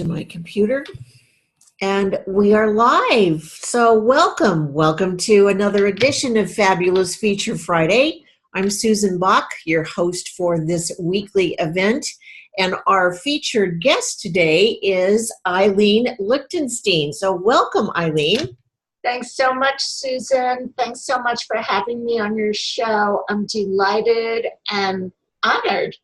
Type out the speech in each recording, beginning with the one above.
to my computer, and we are live. So welcome to another edition of Fabulous Feature Friday. I'm Susan Bach, your host for this weekly event, and our featured guest today is Eileen Lichtenstein. So welcome, Eileen. Thanks so much, Susan. Thanks so much for having me on your show. I'm delighted and honored.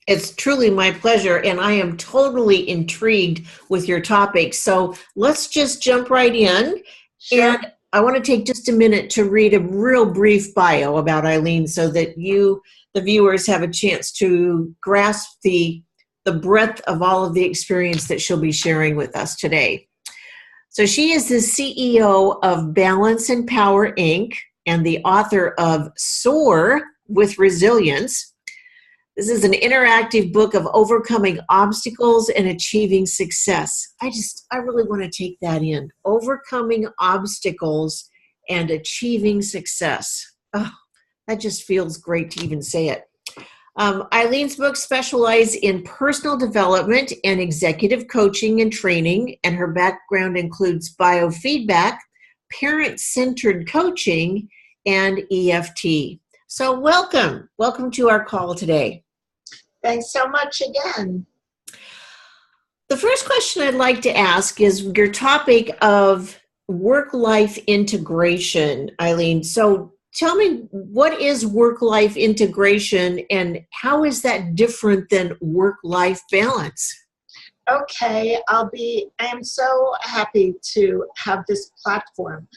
It's truly my pleasure, and I am totally intrigued with your topic. So let's just jump right in. Sure. And I want to take just a minute to read a real brief bio about Eileen so that you, the viewers, have a chance to grasp the breadth of all of the experience that she'll be sharing with us today. So she is the CEO of Balance and Power, Inc. and the author of Soar with Resilience. This is an interactive book of overcoming obstacles and achieving success. I really want to take that in. Overcoming obstacles and achieving success. Oh, that just feels great to even say it. Eileen's books specialize in personal development and executive coaching and training, and her background includes biofeedback, parent-centered coaching, and EFT. So welcome to our call today. Thanks so much again. The first question I'd like to ask is your topic of work-life integration, Eileen. So tell me, what is work-life integration and how is that different than work-life balance? Okay, I am so happy to have this platform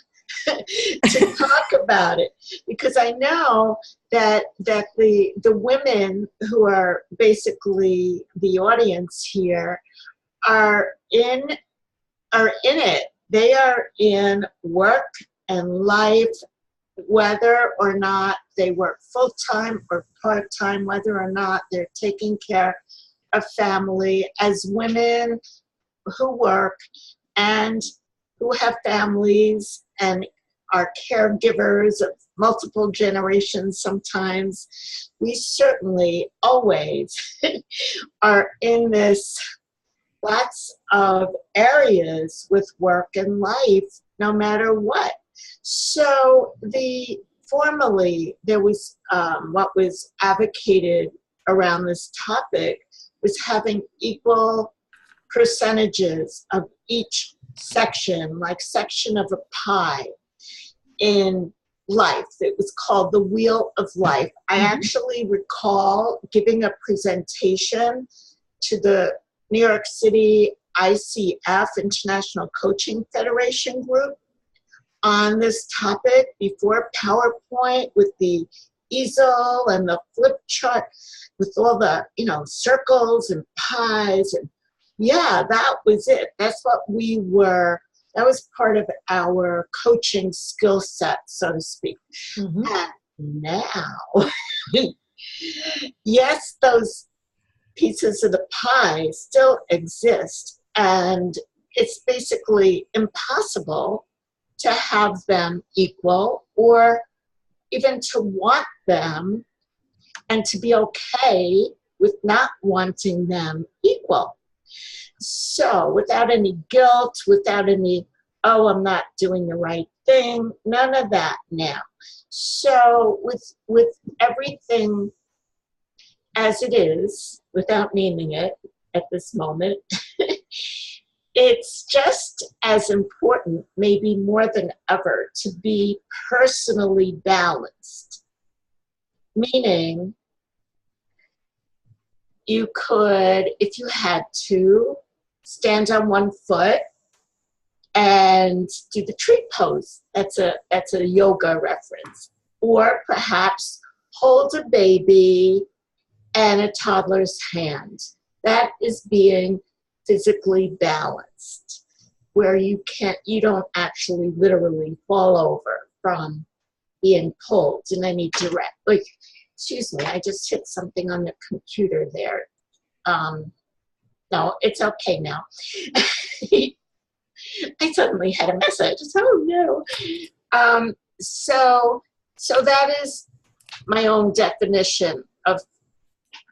to talk about it, because I know that the women who are basically the audience here are in it. They are in work and life, whether or not they work full-time or part-time, whether or not they're taking care of family. As women who work and who have families and are caregivers of multiple generations sometimes, we certainly always are in this lots of areas with work and life, no matter what. So formally, there was what was advocated around this topic was having equal percentages of each section, like section of a pie in life. It was called the Wheel of Life. I actually recall giving a presentation to the New York City ICF, International Coaching Federation group, on this topic before PowerPoint with the easel and the flip chart with all the, circles and pies. And yeah, that was it. That's what that was part of our coaching skill set, so to speak. Mm-hmm. And now, yes, those pieces of the pie still exist, and it's basically impossible to have them equal or even to want them and to be okay with not wanting them equal. So without any guilt, without any, I'm not doing the right thing, none of that now. So with everything as it is, without naming it at this moment, it's just as important, maybe more than ever, to be personally balanced. Meaning, you could, if you had to, stand on one foot and do the tree pose. That's a yoga reference. Or perhaps hold a baby and a toddler's hand. That is being physically balanced, where you don't actually literally fall over from being pulled in any direct. Like, excuse me, I just hit something on the computer there. No, it's okay now. I suddenly had a message. Oh no. So that is my own definition of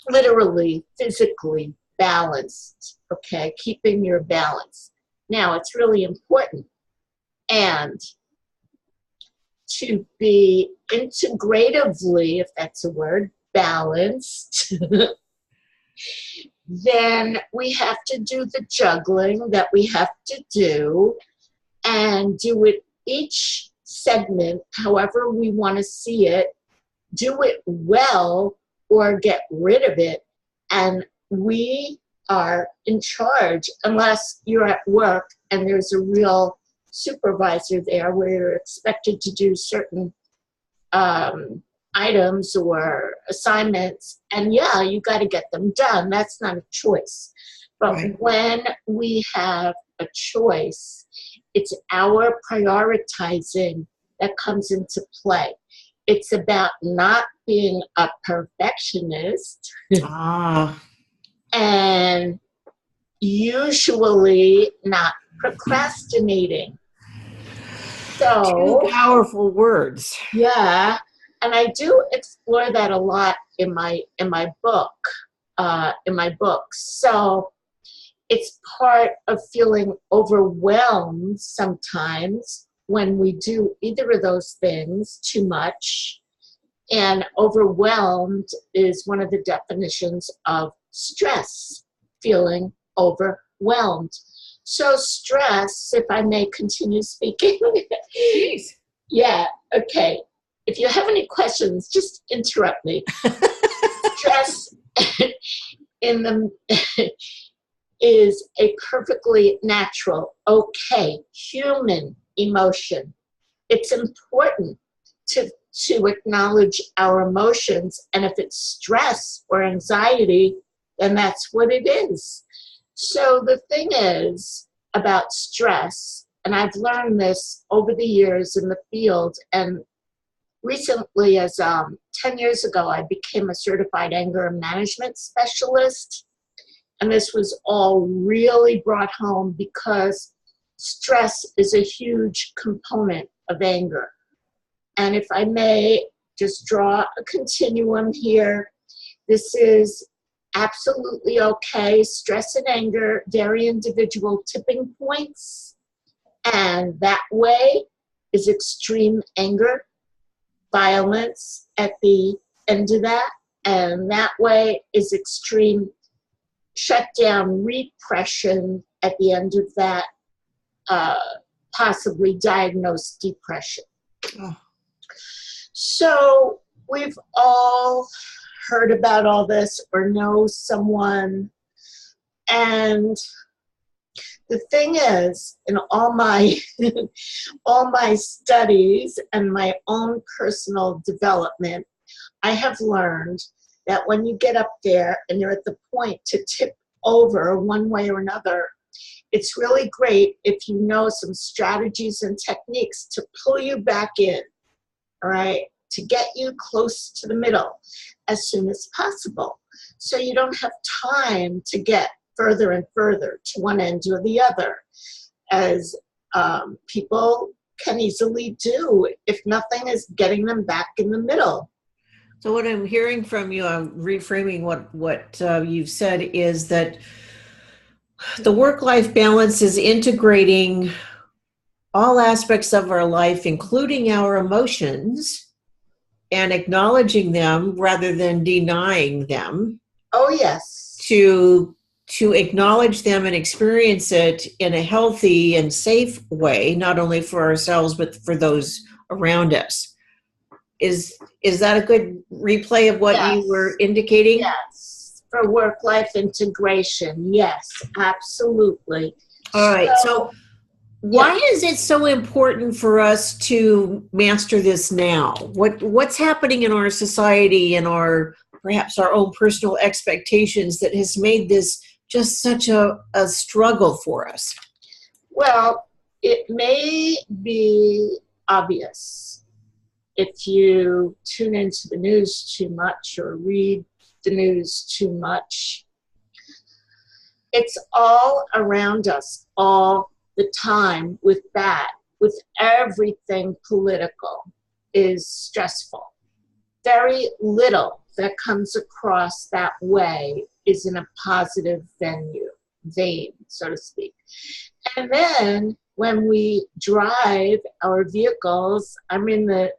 literally, physically balanced, okay? Keeping your balance. Now, it's really important and to be integratively, if that's a word, balanced, then we have to do the juggling that we have to do and do it each segment, however we want to see it, do it well or get rid of it. And we are in charge unless you're at work and there's a real supervisor there where you're expected to do certain items or assignments, and yeah, you got to get them done. That's not a choice. But Right. when we have a choice, it's our prioritizing that comes into play. It's about not being a perfectionist Ah, and usually not procrastinating. two So, powerful words. yeah, and I do explore that a lot in my book, in my books. So it's part of feeling overwhelmed sometimes when we do either of those things too much. And overwhelmed is one of the definitions of stress, feeling overwhelmed. So stress, if I may continue speaking. Jeez. Yeah, okay. If you have any questions, just interrupt me. Stress in the is a perfectly natural, okay, human emotion. It's important to acknowledge our emotions, and if it's stress or anxiety, then that's what it is. So the thing is about stress, and I've learned this over the years in the field, and recently, as 10 years ago, I became a certified anger management specialist. And this was all really brought home because stress is a huge component of anger. And if I may just draw a continuum here, this is absolutely okay. Stress and anger, very individual tipping points. And that way is extreme anger, violence at the end of that. And that way is extreme shutdown, repression at the end of that, possibly diagnosed depression. Oh. So we've all heard about all this or know someone. And the thing is, in all my all my studies and my own personal development, I have learned that when you get up there and you're at the point to tip over one way or another, it's really great if you know some strategies and techniques to pull you back in, all right, to get you close to the middle as soon as possible. So you don't have time to get further and further to one end or the other, as people can easily do if nothing is getting them back in the middle. So what I'm hearing from you, I'm reframing what you've said, is that the work-life balance is integrating all aspects of our life, including our emotions, and acknowledging them rather than denying them. Oh, yes. To acknowledge them and experience it in a healthy and safe way, not only for ourselves, but for those around us. Is that a good replay of what Yes. you were indicating? Yes, for work-life integration. Yes, absolutely. All right. So why is it so important for us to master this now? What's happening in our society and perhaps our own personal expectations that has made this just such a struggle for us? Well, it may be obvious if you tune into the news too much or read the news too much. It's all around us all the time with everything political is stressful. Very little that comes across that way is in a positive vein, so to speak. And then when we drive our vehicles, I'm in the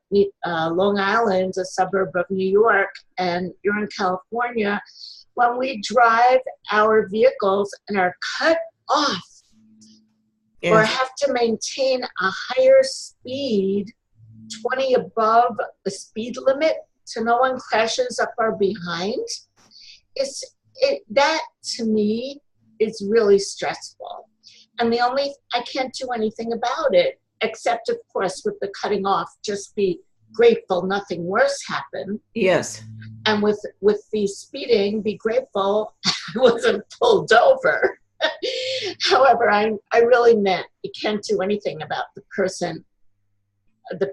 Long Island, a suburb of New York, and you're in California. When we drive our vehicles and are cut off or have to maintain a higher speed, 20 above the speed limit, so no one crashes up our behind, that to me is really stressful. And I can't do anything about it, except of course with the cutting off, just be grateful nothing worse happened. Yes. And with the speeding, be grateful I wasn't pulled over. However, I really meant you can't do anything about the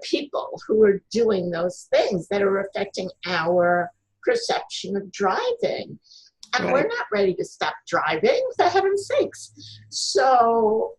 people who are doing those things that are affecting our perception of driving. And Right. We're not ready to stop driving, for heaven's sakes. So,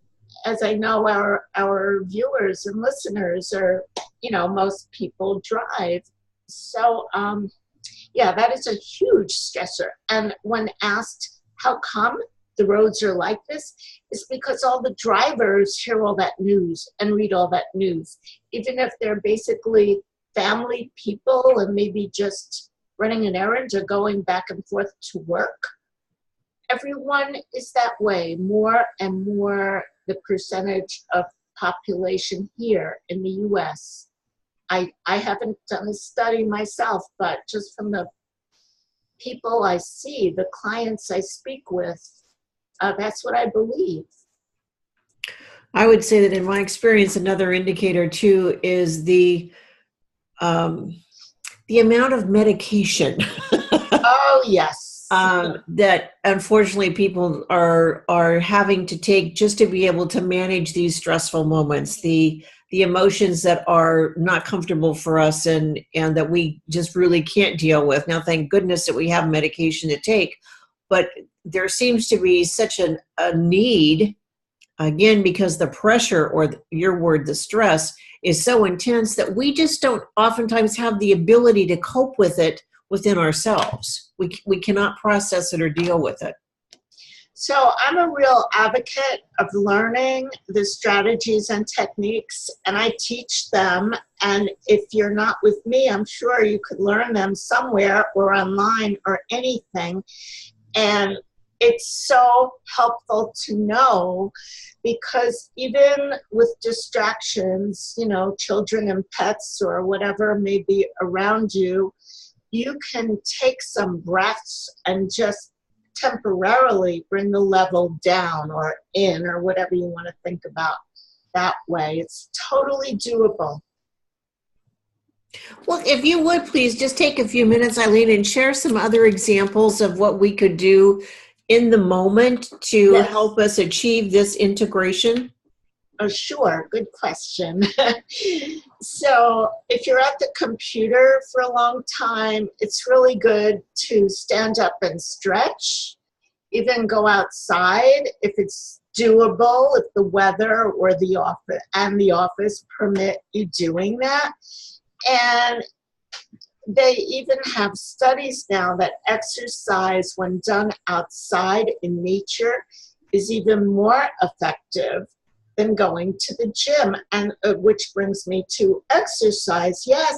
as I know, our viewers and listeners are, most people drive. So, that is a huge stressor. And when asked how come the roads are like this, it's because all the drivers hear all that news and read all that news. Even if they're basically family people and maybe just running an errand or going back and forth to work, everyone is that way. More and more the percentage of population here in the U.S. I haven't done a study myself, but just from the people I see, the clients I speak with, that's what I believe. I would say that in my experience, another indicator too is the amount of medication Oh, yes. that unfortunately people are having to take just to be able to manage these stressful moments, the emotions that are not comfortable for us and that we just really can't deal with. Now, thank goodness that we have medication to take, but there seems to be such a need, again, because the pressure, or your word, the stress, is so intense that we just don't oftentimes have the ability to cope with it within ourselves. We cannot process it or deal with it. So I'm a real advocate of learning the strategies and techniques, and I teach them. And if you're not with me, I'm sure you could learn them somewhere or online or anything. And it's so helpful to know, because even with distractions, children and pets or whatever may be around you, you can take some breaths and just temporarily bring the level down or in, or whatever you want to think about that way. It's totally doable. Well, if you would please just take a few minutes, Eileen, and share some other examples of what we could do in the moment to help us achieve this integration. Oh, sure. Good question. So if you're at the computer for a long time, it's really good to stand up and stretch, even go outside if it's doable, if the weather or the office permit you doing that. And they even have studies now that exercise, when done outside in nature, is even more effective than going to the gym. And which brings me to exercise. Yes,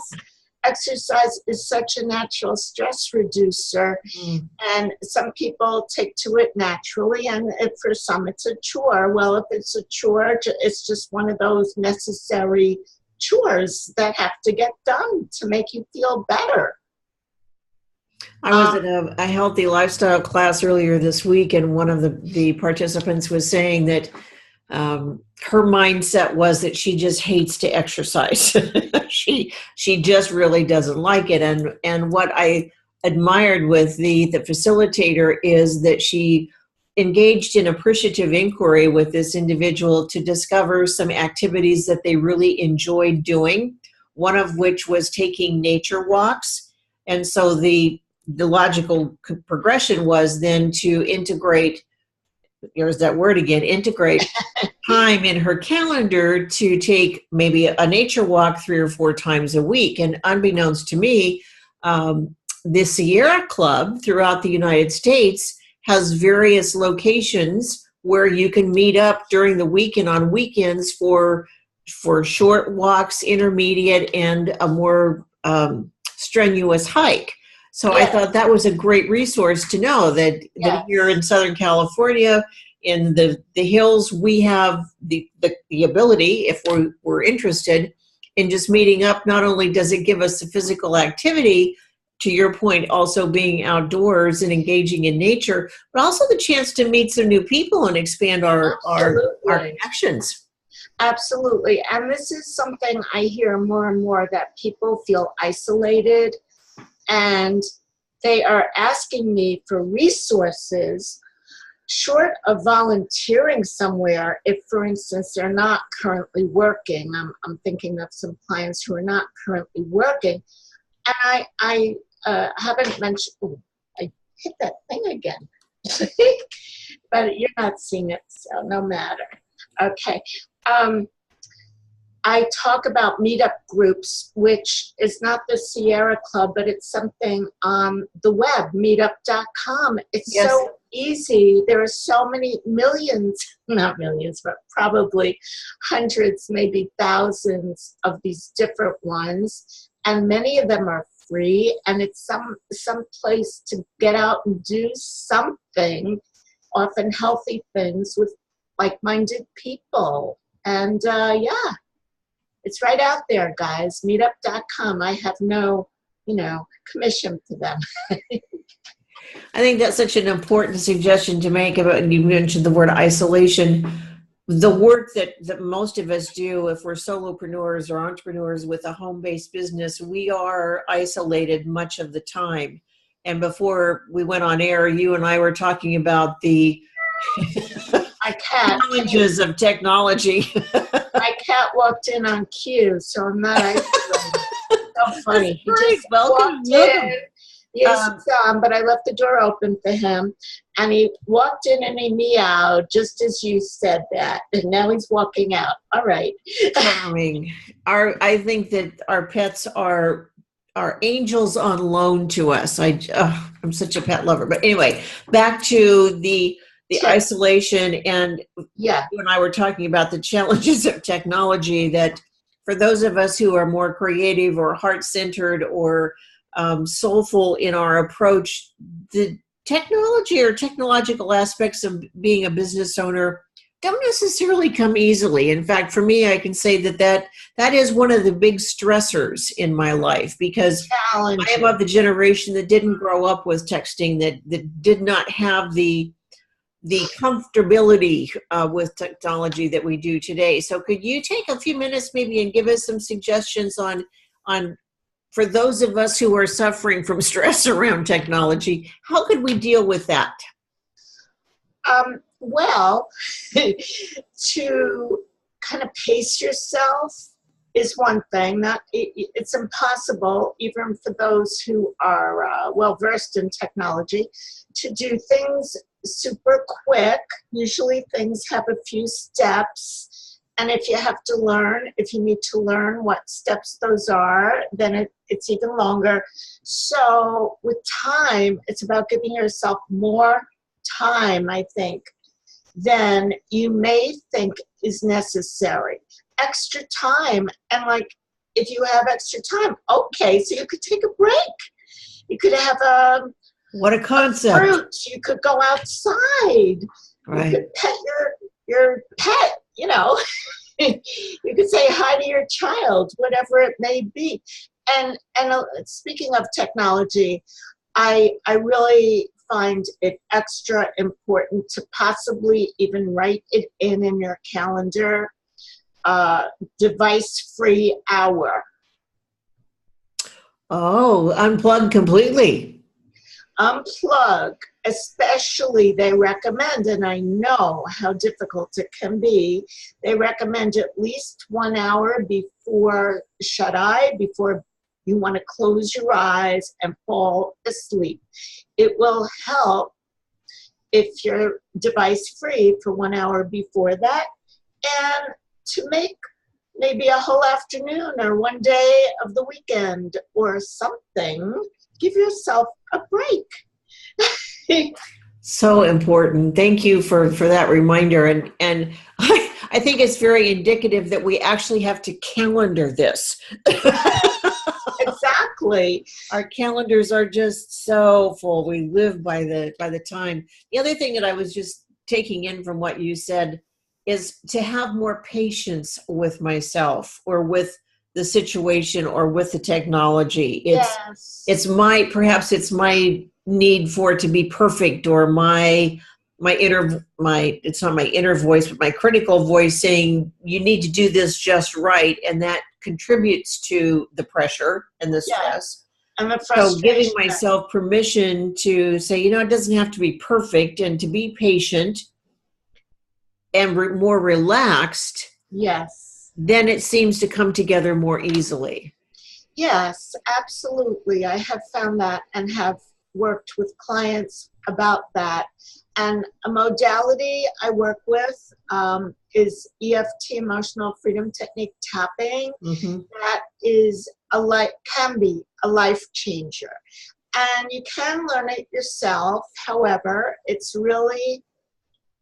exercise is such a natural stress reducer. And some people take to it naturally, and for some it's a chore. Well, if it's a chore, it's just one of those necessary chores that have to get done to make you feel better. I was at a healthy lifestyle class earlier this week, and one of the participants was saying that her mindset was that she just hates to exercise. she just really doesn't like it. And what I admired with the facilitator is that she engaged in appreciative inquiry with this individual to discover some activities that they really enjoyed doing, one of which was taking nature walks. And so the logical progression was then to integrate, there's that word again, integrate time in her calendar to take maybe a nature walk 3 or 4 times a week. And unbeknownst to me, the Sierra Club throughout the United States has various locations where you can meet up during the week and on weekends for short walks, intermediate, and a more strenuous hike. So I thought that was a great resource to know that here in Southern California, in the hills, we have the ability, if we're interested, in just meeting up. Not only does it give us the physical activity, to your point, also being outdoors and engaging in nature, but also the chance to meet some new people and expand our connections. Absolutely. And this is something I hear more and more, that people feel isolated, and they are asking me for resources short of volunteering somewhere. If, for instance, they're not currently working, I'm thinking of some clients who are not currently working. And I haven't mentioned, oh, I hit that thing again. But you're not seeing it, so no matter. Okay. I talk about meetup groups, which is not the Sierra Club, but it's something on the web, meetup.com. It's so easy. There are so many millions, not millions, but probably hundreds, maybe thousands of these different ones. And many of them are free. And it's some place to get out and do something, often healthy things with like-minded people. And it's right out there, guys. Meetup.com. I have no, commission to them. I think that's such an important suggestion to make about, and you mentioned the word isolation. The work that most of us do, if we're solopreneurs or entrepreneurs with a home-based business, we are isolated much of the time. And before we went on air, you and I were talking about the challenges of technology. My cat walked in on cue, so I'm not isolated. So funny. He just walked in. Yes, but I left the door open for him, and he walked in and he meowed just as you said that, and now he's walking out. All right. Charming. I think that our pets are angels on loan to us. I'm such a pet lover. But anyway, back to the isolation, and you and I were talking about the challenges of technology, that for those of us who are more creative or heart-centered or soulful in our approach, the technology or technological aspects of being a business owner don't necessarily come easily. In fact, for me, I can say that is one of the big stressors in my life, because I am of the generation that didn't grow up with texting, that did not have the comfortability with technology that we do today. So could you take a few minutes maybe and give us some suggestions on for those of us who are suffering from stress around technology, how could we deal with that? Well, to kind of pace yourself is one thing. It's impossible, even for those who are well-versed in technology, to do things super quick. Usually things have a few steps. And if you need to learn what steps those are, then it's even longer. So with time, it's about giving yourself more time, I think, than you may think is necessary. Extra time. And if you have extra time, okay, so you could take a break. You could have what a concept. Fruit. You could go outside. Right. You could pet your pet, You could say hi to your child, whatever it may be. And speaking of technology, I really find it extra important to possibly even write it in your calendar, device-free hour. Oh, unplug completely. Unplug, especially they recommend, and I know how difficult it can be, they recommend at least 1 hour before shut-eye, before you want to close your eyes and fall asleep. It will help if you're device-free for 1 hour before that, and to make maybe a whole afternoon or one day of the weekend or something give yourself a break. So important. Thank you for that reminder. And I think it's very indicative that we actually have to calendar this. Exactly. Our calendars are just so full. We live by the time. The other thing that I was just taking in from what you said is to have more patience with myself or with the situation or with the technology. Yes. It's my need for it to be perfect, or it's not my inner voice, but my critical voice saying you need to do this just right, and that contributes to the pressure and the stress. And the So frustration. giving myself permission to say, it doesn't have to be perfect, and to be patient and more relaxed. Yes. Then it seems to come together more easily. Yes, absolutely. I have found that and have worked with clients about that. And a modality I work with is EFT, Emotional Freedom Technique tapping. Mm-hmm. That is can be a life changer. And you can learn it yourself. However, it's really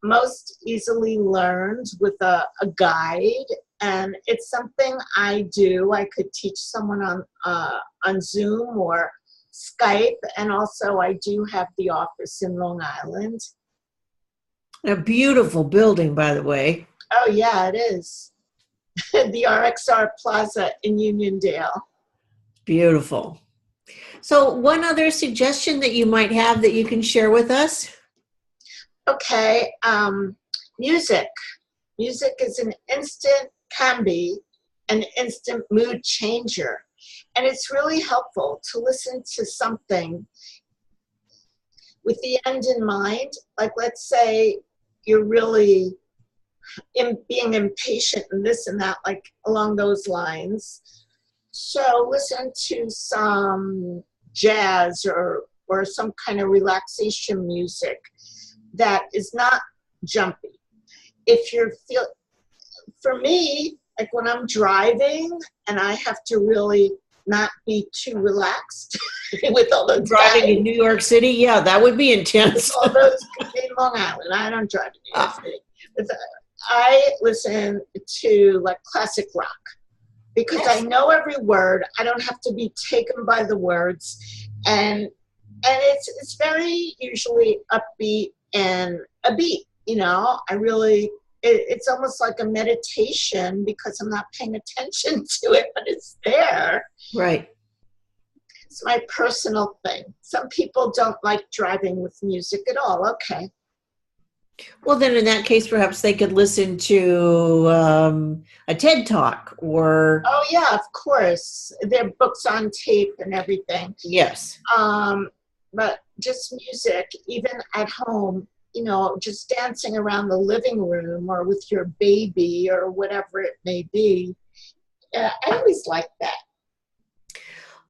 most easily learned with a guide. And it's something I do. I could teach someone on Zoom or Skype. And also I do have the office in Long Island. A beautiful building, by the way. Oh, yeah, it is. The RXR Plaza in Uniondale. Beautiful. So one other suggestion that you might have that you can share with us? Okay, music. Music can be an instant mood changer. And it's really helpful to listen to something with the end in mind. Like, let's say you're really being impatient and this and that, like along those lines. So listen to some jazz or some kind of relaxation music that is not jumpy. For me, like when I'm driving and I have to really not be too relaxed with all those driving in New York City, yeah, that would be intense. All those in Long Island. I don't drive in New York City. I listen to like classic rock because I know every word. I don't have to be taken by the words, and it's very usually upbeat and a beat. It's almost like a meditation because I'm not paying attention to it, but it's there. Right. It's my personal thing. Some people don't like driving with music at all. Okay. Well, then in that case, perhaps they could listen to a TED Talk or... Oh, yeah, of course. There are books on tape and everything. Yes. But just music, even at home, just dancing around the living room or with your baby or whatever it may be. I always like that.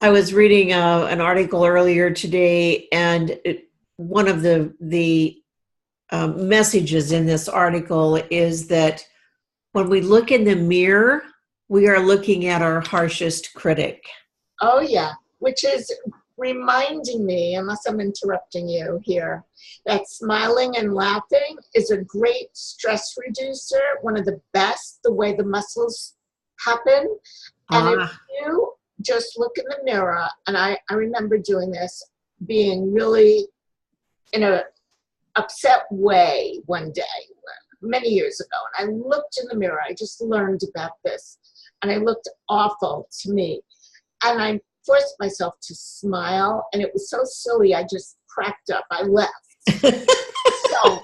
I was reading an article earlier today, and one of the messages in this article is that when we look in the mirror, we are looking at our harshest critic. Oh, yeah, which is reminding me, unless I'm interrupting you here, that smiling and laughing is a great stress reducer, one of the best, the way the muscles happen. And if you just look in the mirror, and I remember doing this, being really in a upset way one day, many years ago, and I looked in the mirror. I just learned about this, and I looked awful to me. And I forced myself to smile, and it was so silly, I just cracked up. I left. So,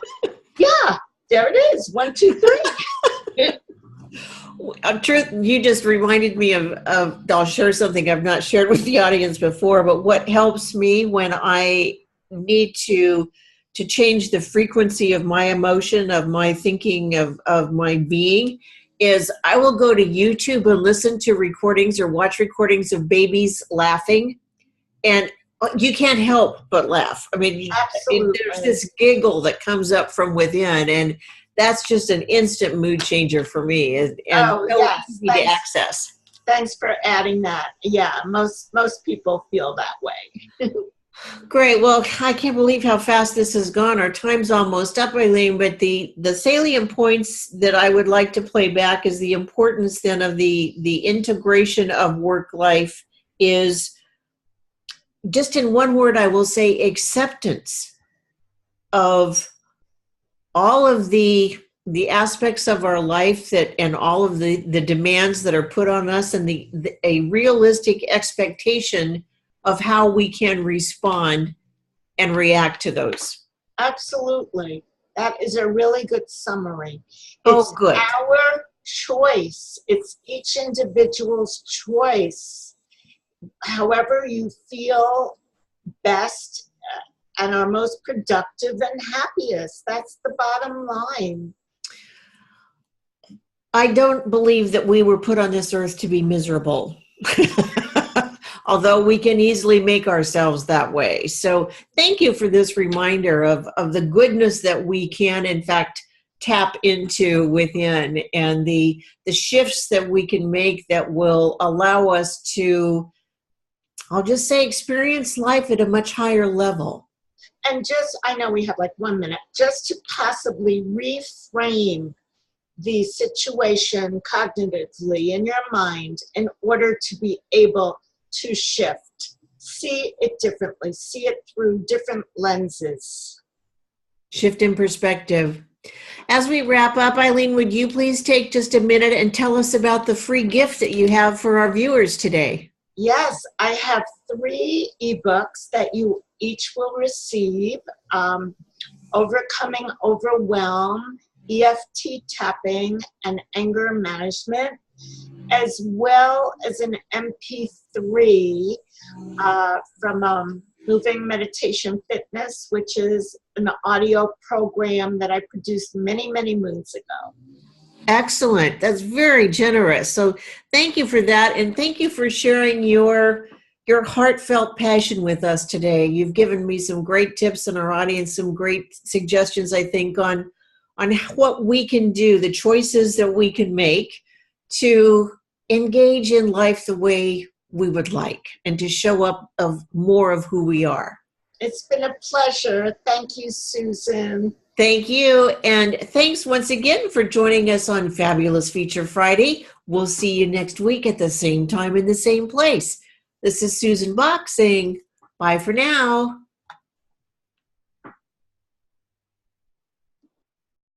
yeah, there it is. 1, 2, 3. Truth, you just reminded me of, I'll share something I've not shared with the audience before, but what helps me when I need to change the frequency of my emotion, of my thinking, of my being, is I will go to YouTube and listen to recordings or watch recordings of babies laughing, and you can't help but laugh. I mean, there's this giggle that comes up from within, and that's just an instant mood changer for me. And yes, easy to access. Thanks for adding that. Yeah, most people feel that way. Great. Well, I can't believe how fast this has gone. Our time's almost up, Eileen, but the salient points that I would like to play back is the importance then of the integration of work life is, just in one word, I will say acceptance of all of the aspects of our life that, and all of the demands that are put on us, and a realistic expectation of how we can respond and react to those. Absolutely. That is a really good summary. Oh, good. It's our choice. It's each individual's choice. However you feel best and are most productive and happiest. That's the bottom line. I don't believe that we were put on this earth to be miserable. Although we can easily make ourselves that way. So thank you for this reminder of the goodness that we can, in fact, tap into within, and the shifts that we can make that will allow us to, I'll just say, experience life at a much higher level. And just, I know we have like 1 minute, just to possibly reframe the situation cognitively in your mind in order to be able to shift. See it differently. See it through different lenses. Shift in perspective. As we wrap up, Eileen, would you please take just a minute and tell us about the free gift that you have for our viewers today? Yes, I have 3 ebooks that you each will receive. Overcoming Overwhelm, EFT Tapping, and Anger Management, as well as an MP3 from Moving Meditation Fitness, which is an audio program that I produced many, many moons ago. Excellent. That's very generous. So thank you for that. And thank you for sharing your heartfelt passion with us today. You've given me some great tips, and our audience some great suggestions, I think, on what we can do, the choices that we can make to engage in life the way we would like, and to show up of more of who we are. It's been a pleasure. Thank you, Susan. Thank you. And thanks once again for joining us on Fabulous Feature Friday. We'll see you next week at the same time in the same place. This is Susan Bach saying bye for now.